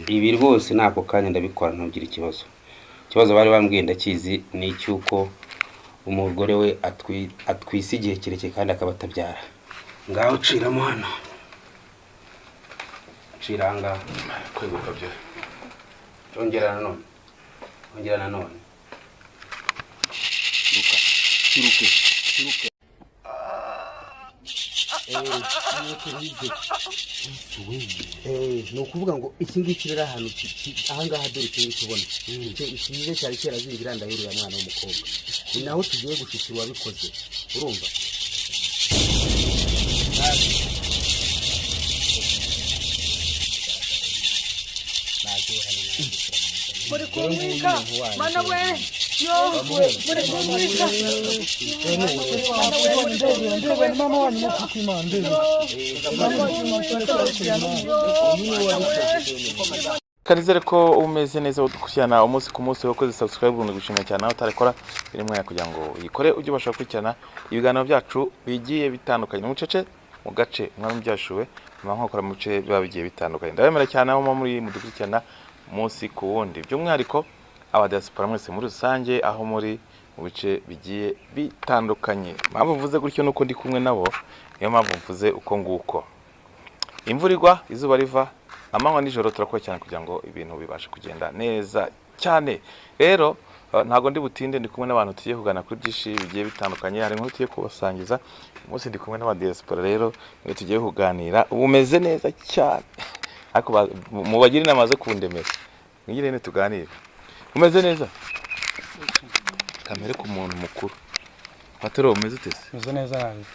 ibi rwose nako kanya ndabikora ntugire ikibazo. Ikibazo bari bambwiye ndakizi ni icyuko umugore we atwise igihe kirekire kandi akaba atabyara. Ngaho uciramo hano, ciranga kweguka byo. Ongera nanone Luka, kiruke ni ukuvuga ngo iki ngiki rero ahantu ahangaha dore iki ngiki ubona ikize cyari kerazingira ndahirira mwana w'umukobwa, ni naho tugiye gushikira wabikoze. Urumva muri kumwika mana we yo muri kumwika mama wanyu mutukimande Karizere ko umeze neza udukurikirana umunsi ku munsi wakoze subscribe ubundi gushimira cyane aho utarekora birimo ya kugira ngo uyikore ujye ubasha gukurikirana ibiganiro byacu bigiye bitandukanye mu cece mu gace mwami byashuwe nkokora mu bice biba bigiye bitandukanye. Ndabemera cyane aho muri mudukurikirana umunsi ku wundi, by'umwihariko aba diaspora mwese muri rusange aho muri mu bice bigiye bitandukanye. Mpamvu mvuze gutyo nuko ndi kumwe nabo, niyo mpamvu mvuze uko nguko. Imvura igwa, izuba riva, amanywa nijoro turakora cyane kugira ngo ibintu bibashe kugenda neza cyane. Rero ntago ndi butinde, ndi kumwe n'abantu tugiye kugana kuri byinshi bigiye bitandukanye. Hari nkuru tugiye kubasangiza umunsi, ndi kumwe n'aba diaspora rero ngo tugiye kuganira. Ubumeze neza cyane ariko mubagire inama zo kundemera, ngire ne tuganire. Umeze neza kamere ku muntu mukuru patero, umeze utese? Umeze neza nabi.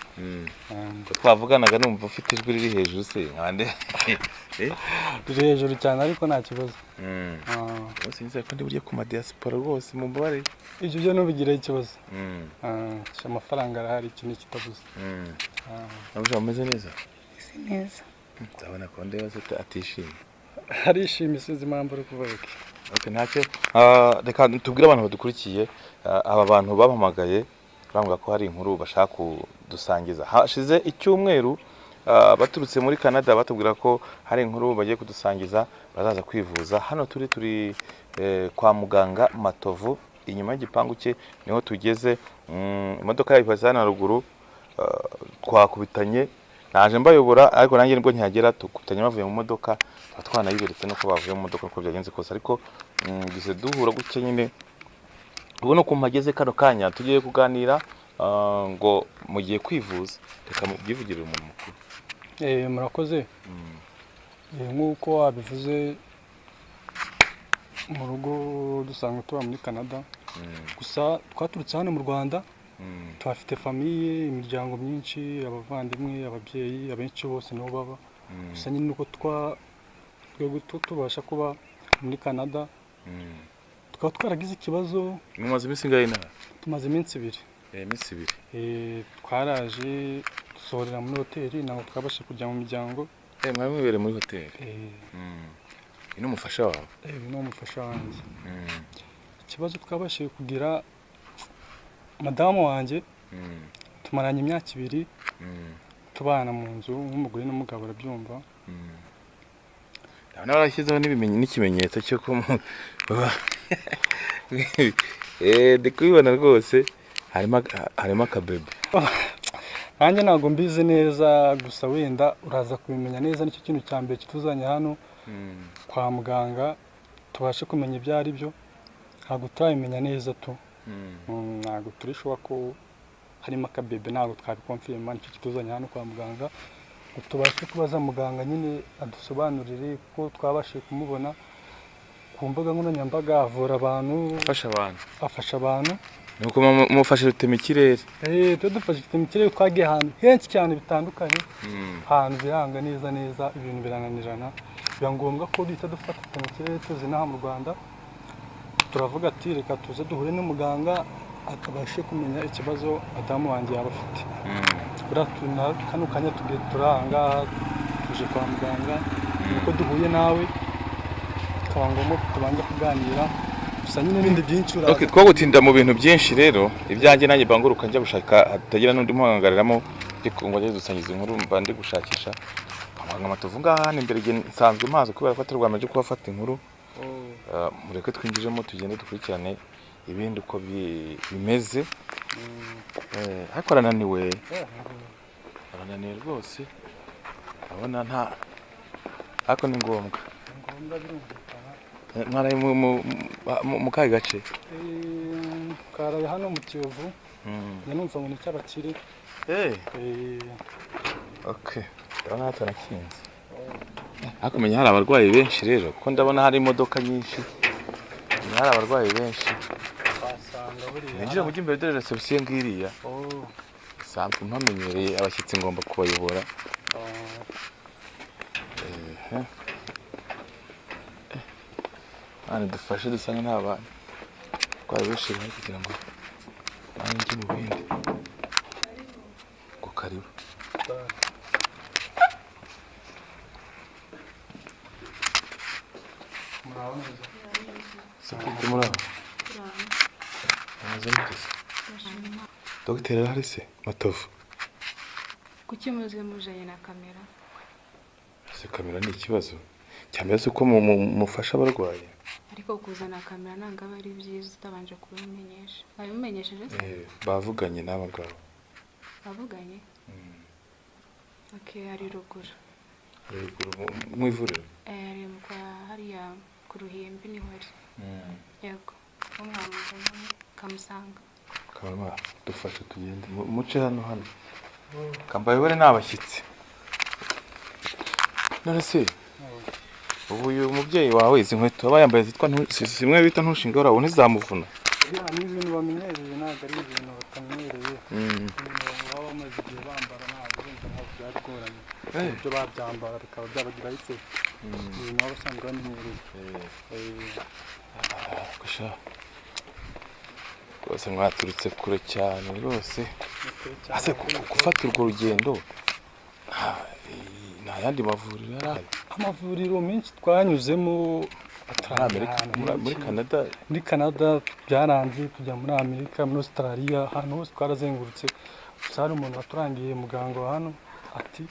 Twavuganaga numva ufite ijwi riri hejuru se nkande riri hejuru cyane ariko nta kibazo. Bose nizeye ko ndi burye ku ma diaspora rwose mu mbare ibyo byo nubigira ikibazo. Amafaranga arahari, ikintu kitabuze. Nabwo umeze neza? Neza. Ndabona ko ndeba se atishimye. Harishimye sizi impamvu uri kuvuga. Okay, ntacyo. Reka tubwire abantu badukurikiye, aba bantu bampamagaye bambwa ko hari inkuru bashaka kudusangiza. Hashize icyumweru baturutse muri Canada batubwira ko hari inkuru bagiye kudusangiza, bazaza kwivuza. Hano turi kwa muganga Matovu, inyuma y'igipangu cye niho tugeze. Imodoka y'ipazana ruguru twakubitanye, naje mbayobora ariko nanjye nibwo ntihagera, tukubitanye bavuye mu modoka, twanayiberetse nuko bavuye mu modoka uko byagenze kose. Ariko gise duhura gutya nyine ubona ko mpageze kano kanya tugiye kuganira ngo mugiye kwivuza. Reka mubyivugire umuntu mukuru. Murakoze. Nk'uko wabivuze, mu rugo dusanga tuba muri Canada, gusa twaturutse hano mu Rwanda. Tuhafite famiye, imiryango myinshi, abavandimwe, ababyeyi, abenshi bose niho baba. Gusa nyine nuko tubasha kuba muri Canada, tukaba twaragize ikibazo. Mumaze iminsi ingahe na? Tumaze iminsi 2. Iminsi 2. Twaraje dusorera muri hoteli, naho twabashe kujya mu miryango. Mwari mubere muri hoteli? Ino umufasha wawe? Ino umufasha wanjye. Ikibazo twabashe kugira, madamu wanjye tumaranye imyaka 2 tubana mu nzu nk'umugore n'umugabo, arabyumva. Nabona barashyizeho n'ikimenyetso cyo ko ndi kubibona rwose harimo akabebe. Nanjye ntabwo mbizi neza, gusa wenda uraza kubimenya neza. Nicyo kintu cya mbere kituzanye hano kwa muganga, tubashe kumenya ibyo ari byo. Ntabwo turabimenya neza tu, ntabwo turishoba ko harimo akabebe, ntabwo twabikonfirma. Nicyo kituzanye hano kwa muganga, tubashe kubaza muganga nyine adusobanurire, kuko twabashe kumubona ku mbuga nkoranyambaga. Avura abantu, afasha abantu. Nuko mufashe rutema ikirere? Dufashe rutema ikirere. Twagiye ahantu henshi cyane bitandukanye, ahantu biranga neza, ibintu birananirana. Biba ngombwa ko duhita dufata rutema ikirere tuzi n'aha mu Rwanda. Turavuga ati reka tuze duhure n'umuganga atabashe kumenya ikibazo madamu wanjye yaba afite. Kano kanya tugiye turanga tuje kwa muganga, nuko duhuye nawe tukaba ngombwa tubanza kuganira. Gusa nyine n'ibindi byinshi Okay, twagutinda mu bintu byinshi rero. Ibyanjye nanjye banguruka njya gushaka hatagira n'undi muhangariramo, ariko ngo ajye dusangiza inkuru mba ndi gushakisha Kwa Matovu ngaha hano imbere nsanzwe mazi kubera ko atari rwamaje kubafata inkuru. Mureke twinjiremo tugende dukurikirane ibindi uko bimeze. Ariko arananiwe rwose. Abona nta ariko ni ngombwa mwaraye mu kahe gace? Karaye hano mu Kiyovu. Numva ngo ni cy'abakire. Okay. Ndabona hatarakinze. Ariko menya hari abarwayi benshi rero ko ndabona hari imodoka nyinshi. Hari abarwayi benshi. Basanga buri. Ninjira mu gimbere de reception ngiriya. Sample mpamenyereye abashyitsi ngomba kubayobora. Dufashe dusanga nta bantu twabishira kugira ngo nanjye mu bindi ko karibu Dogiteri Harise Matovu kuki muze mujanye na kamera? Se kamera ni ikibazo cyambere se ko mufasha abarwayi ariko kuzana kamera nanga bari byiza utabanje kubimenyesha. Babimenyesheje se? Bavuganye n'abagabo. Bavuganye? Okay, ari ruguru. Mu ivuriro? Ari mukwa hariya ku Ruhimbi niho ari. Yego. Umwamuzanye kamusanga. Kama dufashe tugende muce hano. Kambaye bari n'abashyitsi. None se ubu uyu mubyeyi wawe izi nkweto bayambaye zitwa zimwe bita ntushinga uraho ntizamuvuna? Ni ibintu bamenyereye ntabwo ari ibintu batamenyereye. Baba bamaze igihe bambara ntabwo byari goranye. Ibyo babyambara bikaba byabagira ise. Ibintu baba basanzwe bamenyereye. Kusha rwose mwaturutse kure cyane rwose. Ase gufata urwo rugendo nta yandi mavuriro yarahari? Amavuriro menshi twanyuzemo muri Canada byaranze tujya muri Amerika, muri Australia, ahantu hose twarazengurutse. Gusa hari umuntu waturangiye muganga wa hano ati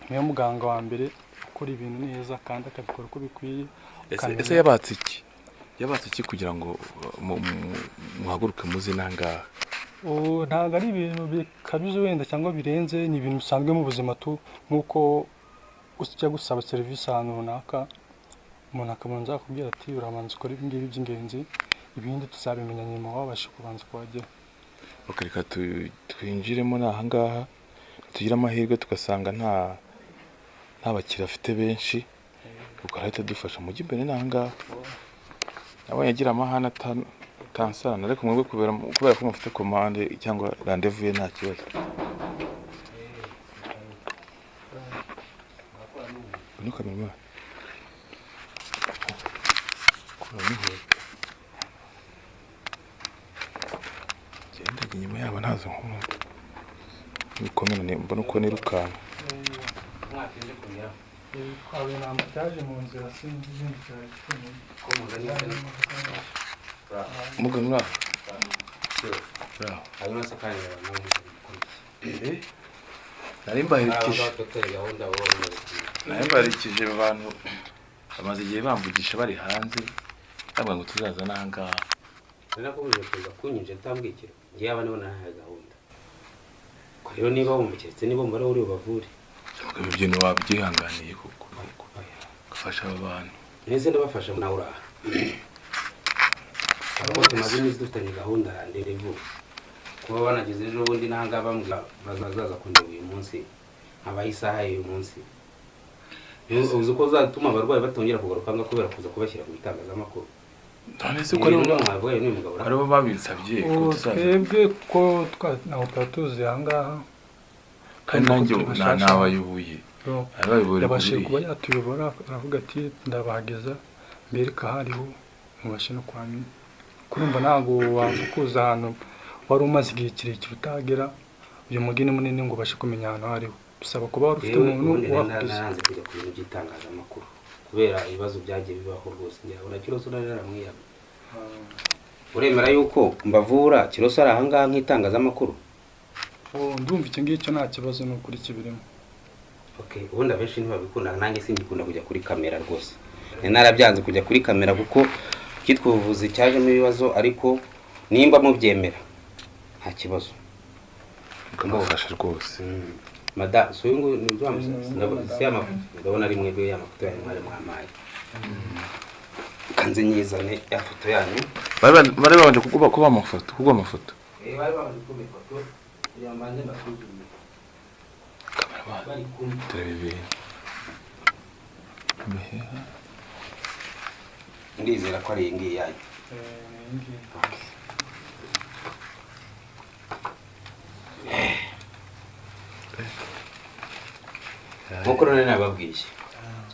niyo muganga wa mbere ukora ibintu neza kandi akabikora uko bikwiye. Ese yabatse iki kugira ngo muhaguruke muzi nangaha? Ntabwo ari ibintu bikabije wenda cyangwa birenze, ni ibintu bisanzwe mu buzima tu nkuko ujya gusaba serivisi ahantu runaka umuntu akabanza akubwira ati urabanza ukora ibi ngibi by'ingenzi, ibindi tuzabimenya nyuma wabasha kubanza kuhagera. Reka twinjiremo n'aha ngaha tugira amahirwe tugasanga nta bakira afite benshi ukarahita dufasha mu gimbere n'aha ngaha. Nabonye agira amahane tansana ariko mwebwe kubera ko mufite commande cyangwa rendez-vous ye nta kibazo. Nuka mama. Genda inyuma yabo ntazo nkuru. Nikomene mbona uko nirukanka. Mwatinde kugira. Kwawe namba cyaje mu nzira sinzi izindi cyane. Ko muzanye Muganwa. hanyuma se kandi narimbarikije abantu bamaze igihe bamvugisha bari hanze bavuga ngo tuzaza nangaha. Narakubuje kuza kunyinje ntambwikira ngiye abane bona nta gahunda ko rero niba umuketse niba mbara uri bavure ibyo bintu wabyihanganiye kuko gufasha abantu neze ndabafasha nawe uraha abo tumaze iminsi dufitanye gahunda nderevu kuba banagize ejo bundi nanga bambwa bazaza kundeba uyu munsi abaye isaha y'uyu munsi uzi ko uzatuma abarwayi batongera kugaruka nga kubera kuza kubashyira mu bitangazamakuru. None se ko aribo babinsabye ko twebwe ko naho twatuzi ahangaha kandi nanjye nabayubuye yabashije kuba yatuyobora aravuga ati ndabahageza mbereka hariho mubashe no kwamenya kurumva ntago wavukuza ahantu wari umaze igihe kirekire utagera uyu mugeni munini ngo ubashe kumenya ahantu hariho bisaba kuba wari ufite umuntu wakuze kujya ku bintu by'itangazamakuru kubera ibibazo byagiye bibaho rwose ngira Kiroso naramwiyaga. Uremera yuko mbavura Kiroso ari ahangaha nk'itangazamakuru? Ndumva icyo ngicyo nta kibazo n'ukuri kibirimo. Okay, ubundi abenshi ntibabikunda, nanjye simbikunda kujya kuri kamera rwose. Narabyanze kujya kuri kamera kuko kitwa ubuvuzi cyajemo ibibazo, ariko nimba mubyemera nta kibazo. Kamufasha rwose. Mada, so ngo si amafoto, ndabona ari mwebwe y'amafoto yanyu mwari mwamaye. Kanze nyizane ya foto yanyu. Bari babanje kuba amafoto, Bari babanje kuba ifoto, yambanje ndasuzumye. Kamera bari kumwe. Ndizera ko ari ngiyi yayo. Nkuko none nababwiye.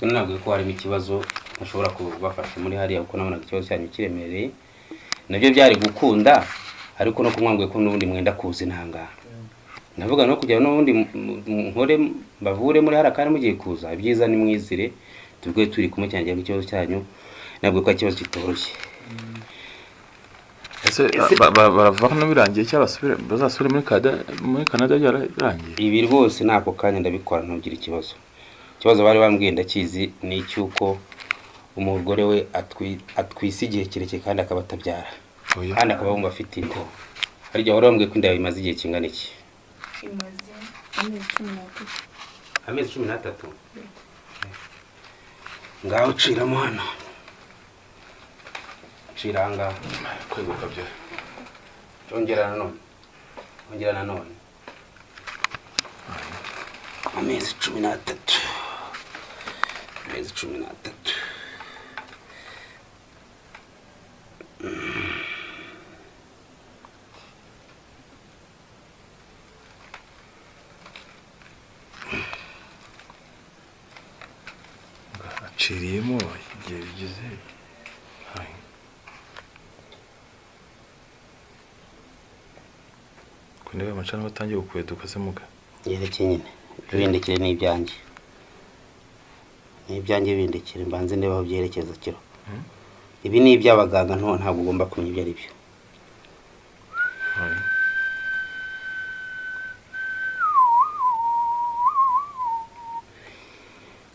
Nabwiye ko harimo ikibazo ntashobora kubafasha muri hariya kuko nabona ikibazo cyanyu kiremereye. Nabyo byari gukunda, ariko no kumwambwiye ko n'ubundi mwenda kuza intanga. Navuga no kujya n'ubundi nkore bavure muri hara kandi mugiye kuza. Ibyiza ni mwizire tubwe turi kumujyangira ikibazo cyanyu. Nabwo ko ikibazo kitoroshye. Ese barava no birangiye cyabasubire bazasubire muri Canada yarangiye. Ibi rwose nako kanya ndabikora ntugira ikibazo. Ikibazo bari bambwiye ndakizi ni cyuko umugore we atwise igihe kirekire kandi akaba atabyara. Kandi akaba yumva afite inda. Hari igihe wari wambwiye ko inda imaze igihe kingana iki? Imaze amezi 13. Ngaho ciramo hano. Ciranga kwibuka byo. Ongera nanone. Amezi 13. Amezi 13. Aciriyemo igihe bigeze. Kunebe amacana batangiye gukweduka se muga. Yerekeye nyine. Bindekere n'ibyanjye. N'ibyanjye bindekere mbanze ndebaho byerekeza kiro. Ibi ni iby'abaganga ntabwo ugomba kumenya ibyo ari byo.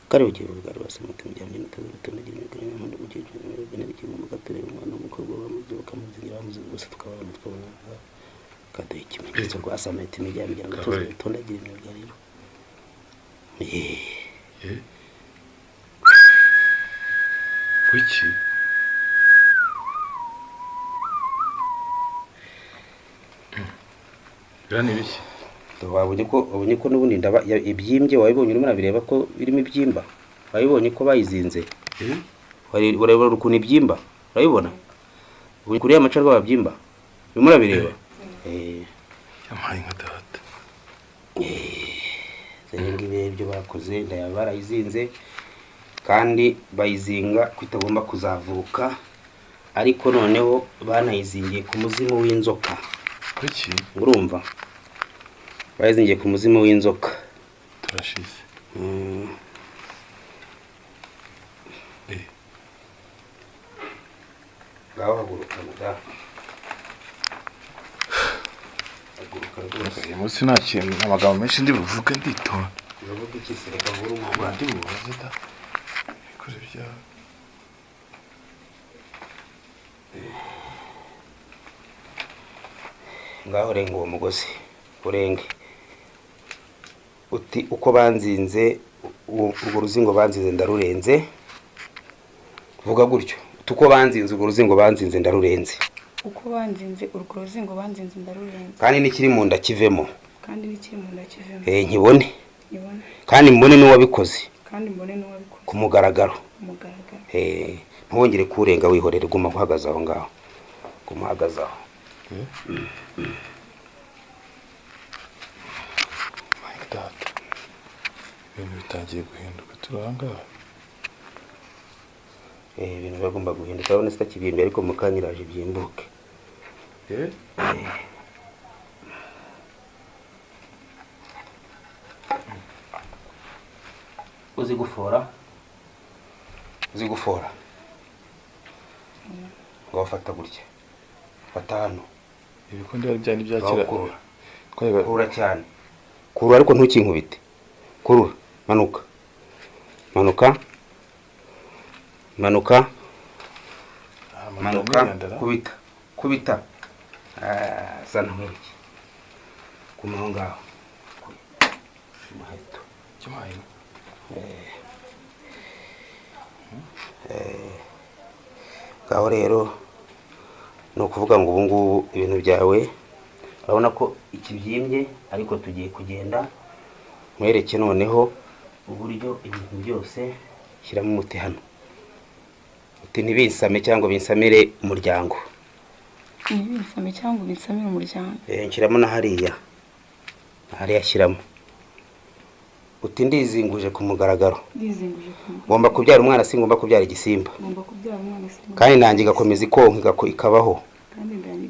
Kare ugiye ubugari basamata mujyanye n'utazatondagira imigani n'amande mu gihe cy'ubugeni mu gatorero umwana w'umukobwa bamuzi bakamuzingira bamuzi bose tukabana twabona kadoye ikimenyetso rwa samata imijyanye ngo tuzatondagira imigani rero. Kuki? Birani biki? Wabonye ko n'ubundi ndaba ibyimbye wabibonye urimo nabireba ko birimo ibyimba. Wabibonye ko bayizinze. Ureba ukuntu ibyimba. Urabibona? Kuri amaca rw'ababyimba. Urimo nabireba. Yamaye nka data. Zenga ibyo bakoze ndaya barayizinze kandi bayizinga kwitagomba kuzavuka, ariko noneho banayizingiye ku muzimu w'inzoka. Kuki? Urumva? Bayizingiye ku muzimu w'inzoka. Turashize. Ngaho haguruka muda. Haguruka rwose. Uyu munsi nta kintu amagambo menshi ndi buvuge nditonda. Uravuga iki se reka nkuru mu Rwanda? Ndi buvuze da. Bikore byawe. Ngaho renga uwo mugozi. Urenge. Uti uko banzinze urwo ruzingo banzinze ndarurenze. Vuga gutyo. Uko banzinze urwo ruzingo banzinze ndarurenze. Uko banzinze urwo ruzingo banzinze ndarurenze. Kandi nikiri mu nda kivemo. Kandi nikiri mu nda kivemo. Nkibone. Nibone. Kandi mbone n'uwabikoze. Kandi mbone n'uwabikoze. Ku mugaragaro. Mugaragaro. Ntwongere kurenga wihorere guma guhagaza aho ngaho. Gumuhagaza aho. My God. Ibintu bitangiye guhinduka turanga. Ibintu bagomba guhinduka urabona sitakibimbe ariko mukanyiraje byimbuke. Uzi gufora? Ngafata gutya. Fata hano. Ibikundi bari byakira. Kurura cyane. Kurura ariko ntukinkubite. Kurura. manuka manuka manuka manuka kubita kubita zana nk'iki ku mahongo aho umuheto kimaye ngaho rero ni ukuvuga ngo ubu ngubu ibintu byawe urabona ko ikibyimbye ariko tugiye kugenda mwereke noneho uburyo ibintu byose shyiramo umuti hano uti ntibinsame cyangwa binsamire umuryango ntibinsame cyangwa binsamire umuryango nshyiramo na hariya shyiramo uti ndizinguje ku mugaragaro ngomba kubyara umwana singomba kubyara igisimba kandi nanjye gakomeza ikonka ikabaho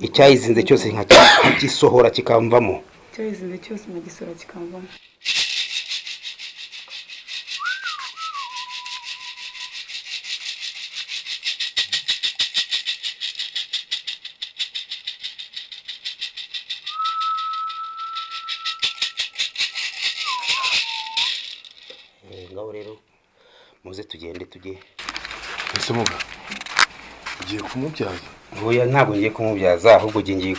icyayizinze cyose nkagisohora kikamvamo icyayizinze cyose nkagisohora kikamvamo ngaho rero muze tugende tujye ese muga ugiye kumubyaza oya ntabwo ngiye kumubyaza ahubwo ngiye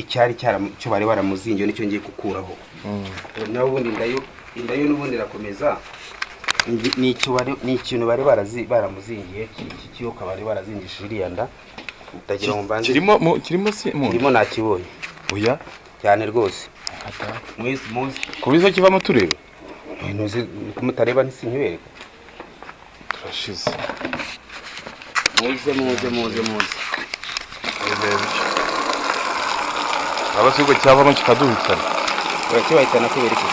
icyari cyo bari baramuzingiye nicyo ngiye gukuraho naho ubundi indayo n'ubundi irakomeza ni ikintu bari baramuzingiye kiyoka bari barazingishije iriya nda ndagira ngo mbanze kirimo nakibonye oya cyane rwose muzi kubizo kivamo turebe nuzi kumutareba ntisinyibereka turashize muze abasigo cyavamo kikaduhitana urakibahitana kubera iki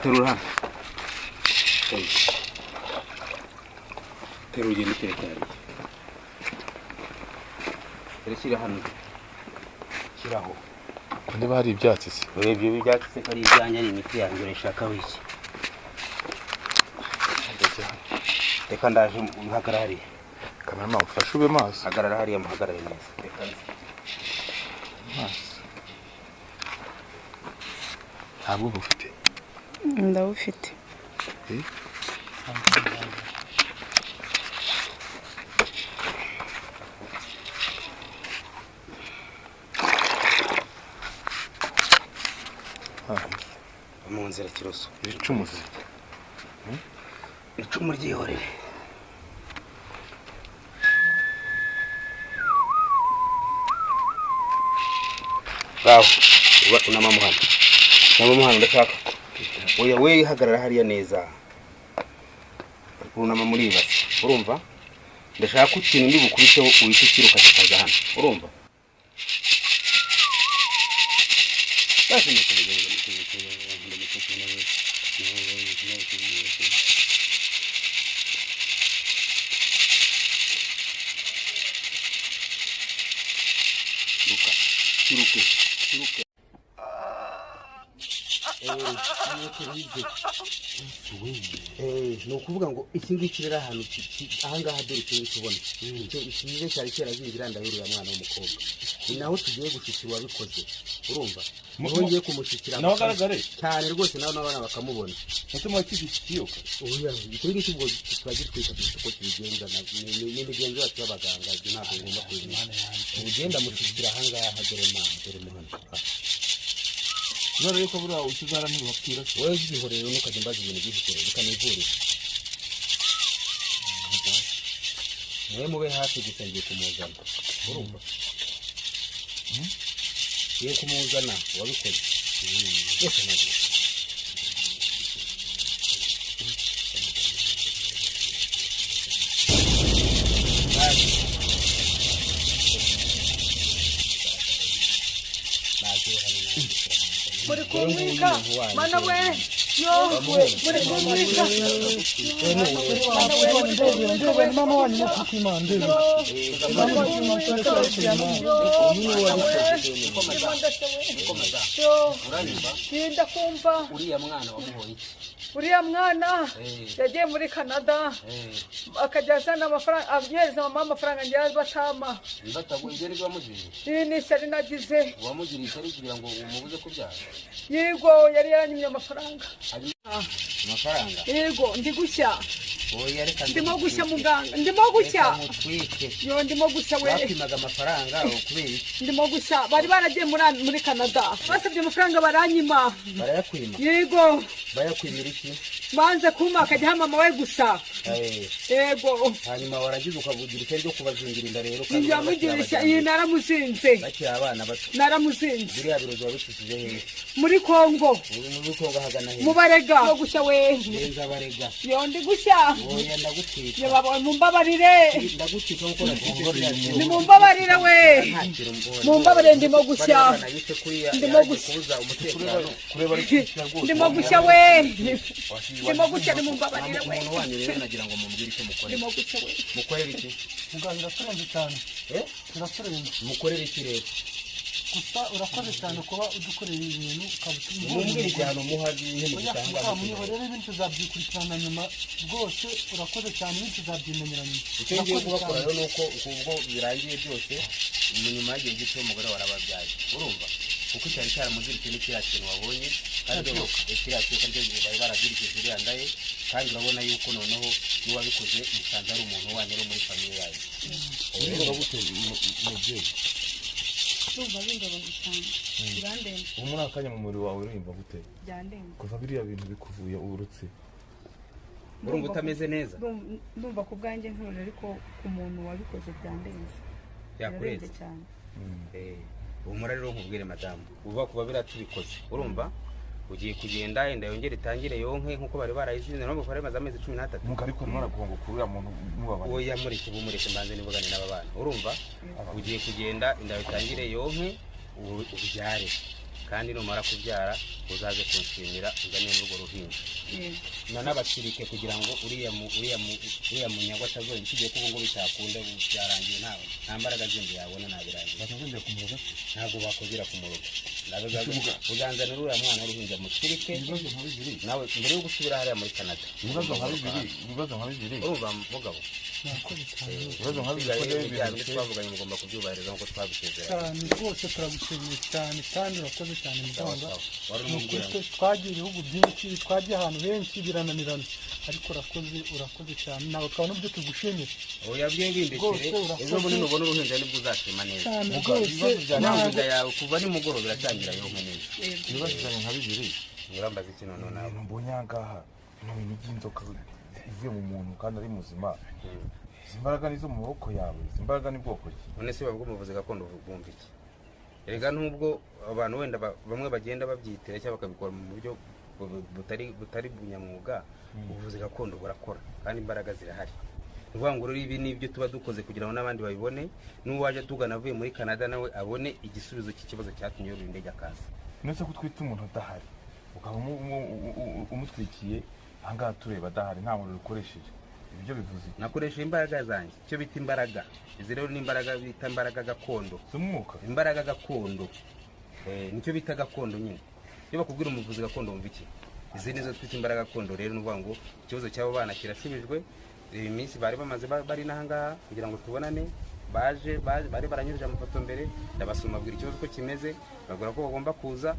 terura ugenda utekanye shyira hano shyiraho niba hari ibyatsi se ibyo ibyatsi se ari ibyanjye ari imiti yanjye urashaka wiki reka ndaje muhagarara hariya kamera ufashe ube maso hagarara hariya muhagarare neza reka ntabwo bufite ndabufite mu nzira kiroso icumu icumu ryihorere bawo unamamuhano ndashaka oya we hagarara hariya neza unama muri ibasi urumva ndashaka ko ikintu ndi bukubiteho uhita ukiruka kikaza hano urumva ni ukuvuga ngo iki ngiki rero ahantu ahangaha dore icyo tubona icyo ikize cyari cyarazingira ndahurira mwana w'umukobwa ni naho tugiye gushikira wabikoze urumva niho ngiye kumushyikira naho agaragare cyane rwose nawe n'abana bakamubona ese mwakigikiyoka oya icyo ngiki ubwo twagitwika uko tubigenza n'imigenzo yacu y'abaganga ntabwo ngomba kubimenya ugenda mushyikira ahangaha dore muhano none yuko buriya ukizara ntibapfira wowe uzihoreye ntukajya imbaza ibintu by'ibikore bikanivurira nawe mube hafi gusa ngiye kumuzana urumva ngiye kumuzana wabikoze reka nabyo muri kumwika mana we yo muri kumwika ndebe mama wanyu mukima ndebe sinda kumva uriya mwana wamuhoye iki uriya mwana yagiye muri Canada akajya azana amafaranga abyohereza mama amafaranga ngira batama Ibyo ni wamugiriye. iyi ni ishyari nagize Wamugiriye ishyari kugira ngo umubuze kubyara. yego yari yaranyimye amafaranga Amafaranga. yego ndi gushya Oya reka ndimo gushya muganga ndimo gushya mutwike. yo ndimo gushya we Bapimaga amafaranga kubera iki? ndimo gushya bari baragiye muri Canada basabye amafaranga baranyima Barayakwima. yego Bayakwimira iki? banze kuma akajya mama we gusa yego Hanyuma waragize ukavugira icyo ryo kubazingira inda rero kandi yamugirisha iyi naramuzinze bakiri abana bato. naramuzinze Biriya birozo wabicishije hehe? muri Kongo Muri Kongo hagana hehe? mubarega no gushya we Neza barega. yo ndi gushya Oya ndagutwika. yo baba mumbabarire Ndagutwika kuko nagiye. ni mumbabarire we mumbabarire ndimo gushya ndimo gushya ndimo gushya we ndimo gushya ni mumbabarire we Umuntu wanyu rero nagira ngo mumbwire icyo mukora. ndimo gushya we Mukorera iki? muganga urakoze cyane urakoze Mukorera iki rero? gusa urakoze cyane kuba udukorera ibintu ukabutuma Mumbwire igihano muha n'ibintu bitanga. rero ibintu tuzabykurikirana nyuma rwose urakoze cyane ibintu tuzabyimenyera nyuma Icyo ngiye kubakora rero nuko ubwo birangiye byose nyuma y'igihe gito umugore warababyaye. Urumva? Kuko cyari cyaramuziritse n'ikiriya kintu wabonye kandi kiriya cyuka ryo bari barazirikije iriya ndaye kandi urabona yuko noneho n'uwabikoze musanze ari umuntu wanyu uri muri famiye yayo. Urumva gute mubyeyi? Ndumva bingabanya cyane birandenze ubu muri akanya mu mubiri wawe urimva gute byandenze kuva biriya bintu bikuvuye urutse Urumva utameze neza? ndumva ku bwanjye ntuje ariko ku muntu wabikoze byandenze Yakureze cyane umura rero nkubwire madamu uva kuba biratubikoze. Urumva? Ugiye kugenda inda yongera itangire yonke nkuko bari barayizinze no gukora maze amezi 13. nuko ariko mwaragongo kuri uriya muntu mubabanye Oya mureke bumureke mbanze nibugane n'aba bana. Urumva? Ugiye kugenda inda itangire yonke ubyare kandi numara kubyara uzaze kunshimira uzane n'urwo ruhinja. Nanabakirike kugira ngo uriya munyagwa atazongera ikigiye kuba ngo bitakunda byarangiye nta mbaraga zindi yabona nabirangiye. batazongera kumuroga Ntabwo bakozira ku murugo. Uzanzanira uriya mwana w'uruhinja mukirike nawe mbere yo gusubira hariya muri Canada. ibibazo nka bibiri Urumva mugabo? ibibazo nka bibiri twavuganye mugomba kubyubahiriza nkuko twabisezeranye. cyane rwose turagushimiye cyane kandi urakoze cyane muganga Wari ni umubwira ukuri twagiye ibihugu byinshi twagiye ahantu henshi birananirana ariko urakoze cyane nawe twabona ibyo tugushimira oya by'indekere ejo bundi nubona uruhinja nibwo uzashima neza. cyane rwose Ntabwo yawe kuva nimugoroba biratangira yo neza. ibibazo byanjye nka bibiri Urambaza iki none nawe? ibintu mbonye aha ngaha bino bintu by'inzoka ivuye mu muntu kandi ari muzima izi mbaraga ni zo mu maboko yawe izi mbaraga ni bwoko ki None se bavuga umuvuzi gakondo bumva iki? Erega nubwo abantu wenda bamwe bagenda babyitira cyangwa bakabikora mu buryo butari bunyamwuga ubuvuzi gakondo burakora kandi imbaraga zirahari. Uvuga ngo rero ibi nibyo tuba dukoze kugira ngo n'abandi babibone n'uwaje tugana avuye muri Canada nawe abone igisubizo cy'ikibazo cyatumye yurira indege akaza. nese ko twita umuntu adahari ukaba umutwikiye aha ngaha tureba adahari nta muntu ukoresheje ibyo bivuze Nakoresha imbaraga zanjye icyo bita imbaraga. Izi rero ni imbaraga bita imbaraga gakondo. z'umwuka Imbaraga gakondo nicyo bita gakondo nyine. Iyo bakubwira umuvuzi gakondo wumva iki? Izi nizo twita imbaraga gakondo rero nuvuga ngo ikibazo cy'abo bana kirashubijwe. Iyi minsi bari bamaze bari nahangaha kugira ngo tubonane bari baranyurije amafoto mbere ndabasoma bwira ikibazo ko kimeze bagura ko bagomba kuza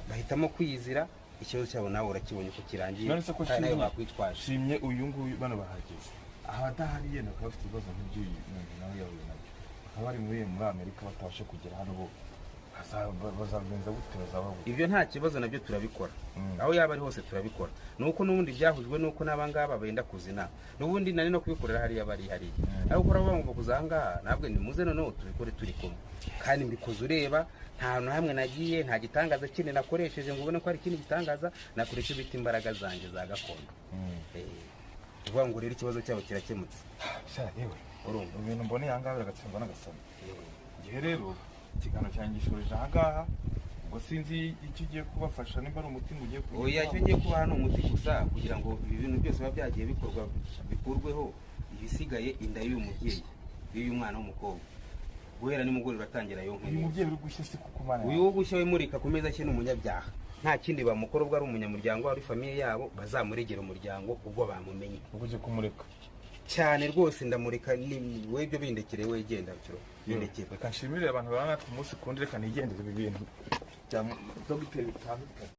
bahitamo kwiyizira ikibazo cyabo nawe urakibonye ko kirangiye kandi nayo bakwitwaje. shimye uyu nguyu bano bahageze abadahari yenda bakaba bafite ibibazo nk'iby'uyu muntu nawe yahuye nabyo bakaba bari muri Amerika batabasha kugera hano bo bazagenza gute bazababura Ibyo nta kibazo nabyo turabikora. Aho yaba ari hose turabikora. Nuko nubundi byahujwe nuko nabangaba benda kuzina. Nubundi nari no kubikorera hariya bari hariya. Ariko uravuga ngo kuzanga ntabwo ni muze noneho tubikore turi kumwe. Kandi mbikoze ureba nta hamwe nagiye nta gitangaza kindi nakoresheje ngo ubone ko ari ikindi gitangaza nakoresha bita imbaraga zanjye za gakondo. Uvuga ngo rero ikibazo cyabo kirakemutse. sha yewe Urumva ibintu mboneye aha ngaha biragatsindwa n'agasani igihe rero ikiganiro cyanjye gishorije aha ngaha ubwo sinzi icyo ugiye kubafasha nimba ari umuti ugiye kuba oya icyo ngiye kuba hano umuti gusa kugira ngo ibi bintu byose biba byagiye bikurweho ibisigaye inda y'uyu mubyeyi y'uyu mwana w'umukobwa guhera nimugoroba uratangira yo uyu mubyeyi uri gushya se kuko mana uyu wo gushya we murika ku meza cye n'umunyabyaha nta kindi bamukora ubwo ari umunyamuryango ari famiye yabo bazamuregera umuryango ubwo bamumenye uje kumureka cyane rwose ndamureka ni we byo bindekere we genda byo bindekere reka nshimire abantu bana ku munsi kundi reka nigendere ibi bintu bya dogiteri bitandukanye